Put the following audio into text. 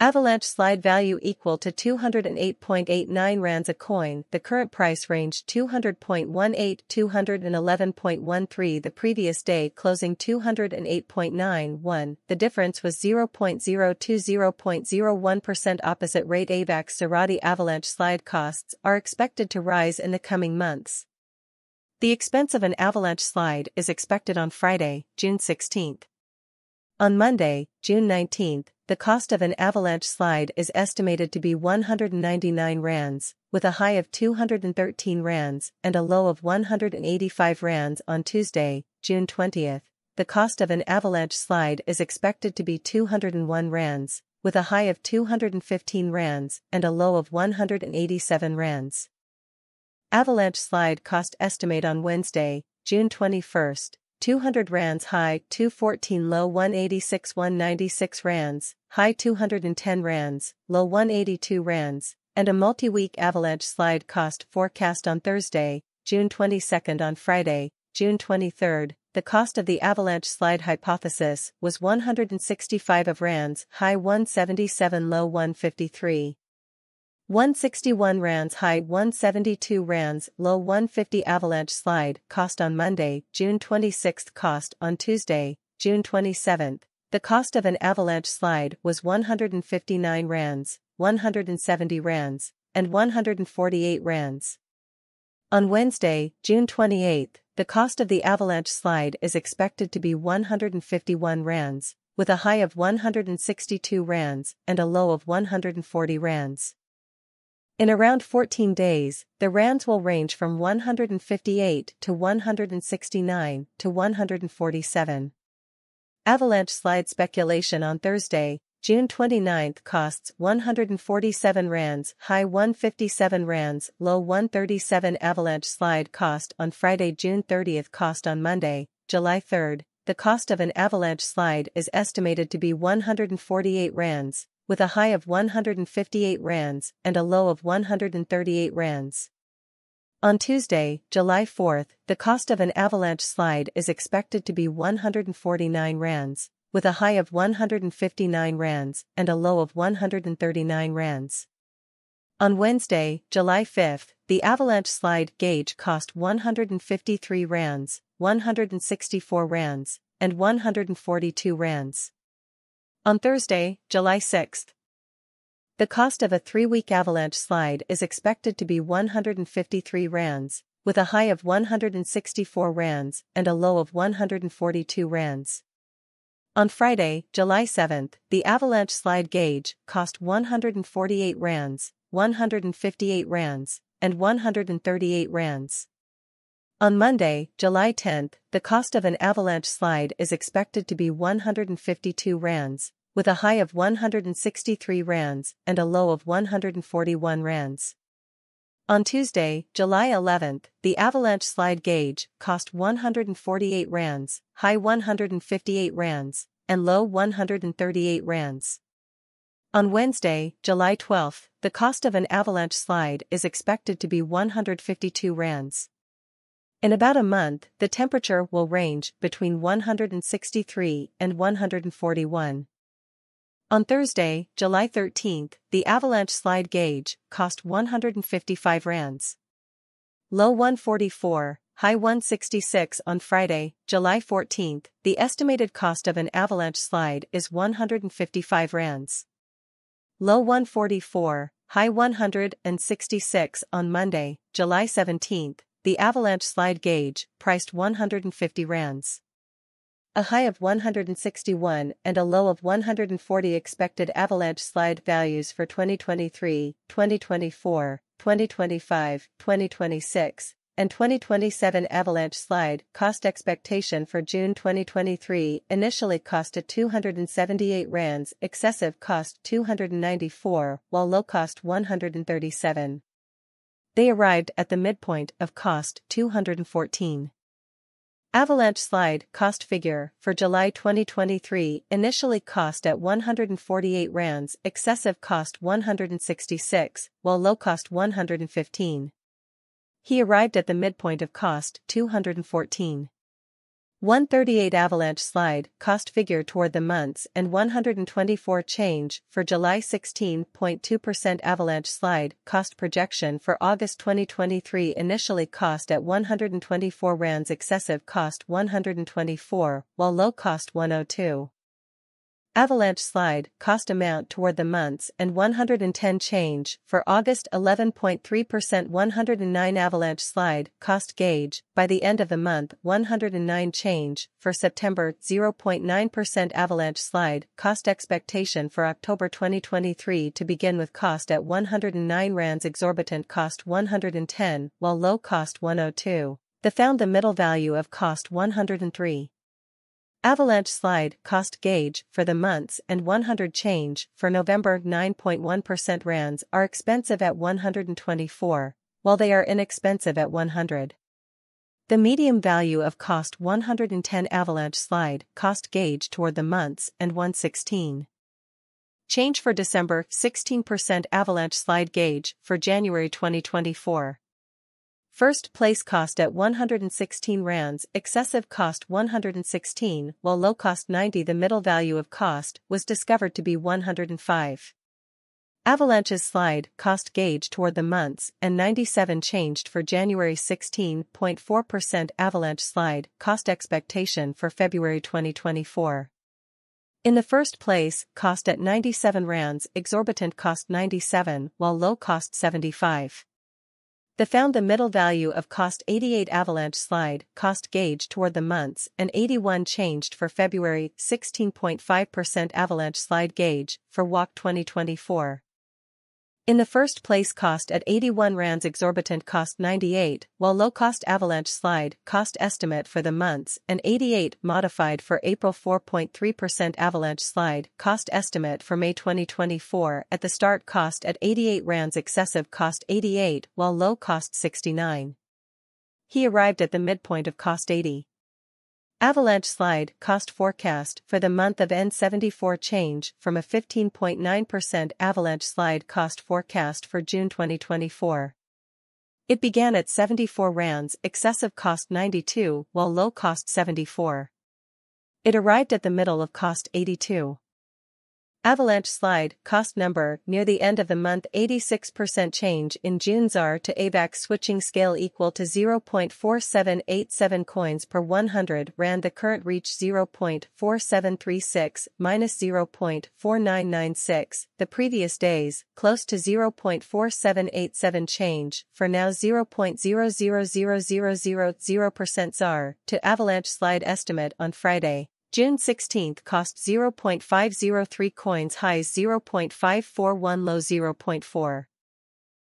Avalanche slide value equal to 208.89 rands a coin. The current price range 200.18-211.13. The previous day closing 208.91. The difference was 0.020.01%. Opposite rate Avax Sarati Avalanche slide costs are expected to rise in the coming months. The expense of an Avalanche slide is expected on Friday, June 16. On Monday, June 19, the cost of an Avalanche slide is estimated to be 199 rands, with a high of 213 rands and a low of 185 rands. On Tuesday, June 20, the cost of an Avalanche slide is expected to be 201 rands, with a high of 215 rands and a low of 187 rands. Avalanche slide cost estimate on Wednesday, June 21, 200 rands high 214 low 186 196 rands, high 210 rands, low 182 rands, and a multi-week Avalanche slide cost forecast on Thursday, June 22. On Friday, June 23, the cost of the Avalanche slide hypothesis was 165 of rands high 177 low 153. 161 rands high 172 rands low 150 Avalanche slide cost on Monday, June 26. Cost on Tuesday, June 27. The cost of an Avalanche slide was 159 rands, 170 rands, and 148 rands. On Wednesday, June 28, the cost of the Avalanche slide is expected to be 151 rands, with a high of 162 rands and a low of 140 rands. In around 14 days, the rands will range from 158 to 169 to 147. Avalanche slide speculation on Thursday, June 29 costs 147 rands high 157 rands low 137. Avalanche slide cost on Friday, June 30. Cost on Monday, July 3. The cost of an Avalanche slide is estimated to be 148 rands, with a high of 158 rands and a low of 138 rands. On Tuesday, July 4, the cost of an Avalanche slide is expected to be 149 rands, with a high of 159 rands and a low of 139 rands. On Wednesday, July 5, the Avalanche slide gauge cost 153 rands, 164 rands, and 142 rands. On Thursday, July 6, the cost of a 3-week Avalanche slide is expected to be 153 rands, with a high of 164 rands and a low of 142 rands. On Friday, July 7, the Avalanche slide gauge cost 148 rands, 158 rands, and 138 rands. On Monday, July 10, the cost of an Avalanche slide is expected to be 152 rands, with a high of 163 rands and a low of 141 rands. On Tuesday, July 11, the Avalanche slide gauge cost 148 rands, high 158 rands, and low 138 rands. On Wednesday, July 12, the cost of an Avalanche slide is expected to be 152 rands. In about a month, the temperature will range between 163 and 141. On Thursday, July 13, the Avalanche slide gauge cost 155 rands. Low 144, high 166. On Friday, July 14, the estimated cost of an Avalanche slide is 155 rands. Low 144, high 166. On Monday, July 17, the Avalanche slide gauge priced 150 rands. A high of 161 and a low of 140. Expected Avalanche slide values for 2023, 2024, 2025, 2026, and 2027. Avalanche slide cost expectation for June 2023 initially cost at 278 rands, excessive cost 294, while low cost 137. They arrived at the midpoint of cost 214. Avalanche slide cost figure for July 2023 initially cost at 148 rands, excessive cost 166, while low cost 115. He arrived at the midpoint of cost 214. 138 Avalanche slide cost figure toward the months and 124 change for July. 16.2% Avalanche slide cost projection for August 2023 initially cost at 124 rands, excessive cost 124 while low cost 102. Avalanche slide cost amount toward the months and 110 change for August. 11.3% 109 Avalanche slide cost gauge by the end of the month 109 change for September. 0.9% Avalanche slide cost expectation for October 2023 to begin with cost at 109 rands, exorbitant cost 110 while low cost 102. The found the middle value of cost 103. Avalanche slide cost gauge for the months and 100 change for November. 9.1% rands are expensive at 124, while they are inexpensive at 100. The medium value of cost 110 Avalanche slide cost gauge toward the months and 116. Change for December. 16% Avalanche slide gauge for January 2024. First place cost at 116 rands, excessive cost 116 while low cost 90. The middle value of cost was discovered to be 105. Avalanche's slide cost gauge toward the months and 97 changed for January. 16.4% Avalanche slide cost expectation for February 2024. In the first place, cost at 97 rands, exorbitant cost 97 while low cost 75. The found the middle value of cost 88 Avalanche slide cost gauge toward the months and 81 changed for February. 16.5% Avalanche slide gauge for WAC 2024. In the first place, cost at 81 rands, exorbitant cost 98 while low cost Avalanche slide cost estimate for the months and 88 modified for April. 4.3% Avalanche slide cost estimate for May 2024 at the start cost at 88 rands, excessive cost 88 while low cost 69. He arrived at the midpoint of cost 80. Avalanche slide cost forecast for the month of N 74 change from a 15.9% Avalanche slide cost forecast for June 2024. It began at 74 rands, excessive cost 92 while low cost 74. It arrived at the middle of cost 82. Avalanche slide cost number near the end of the month 86% change in June. ZAR to Avax switching scale equal to 0.4787 coins per 100 rand. The current reach 0.4736 minus 0.4996. The previous days close to 0.4787 change for now. 0.000000% ZAR to Avalanche slide estimate on Friday, June 16 cost 0.503 coins, highs 0.541, low 0.4.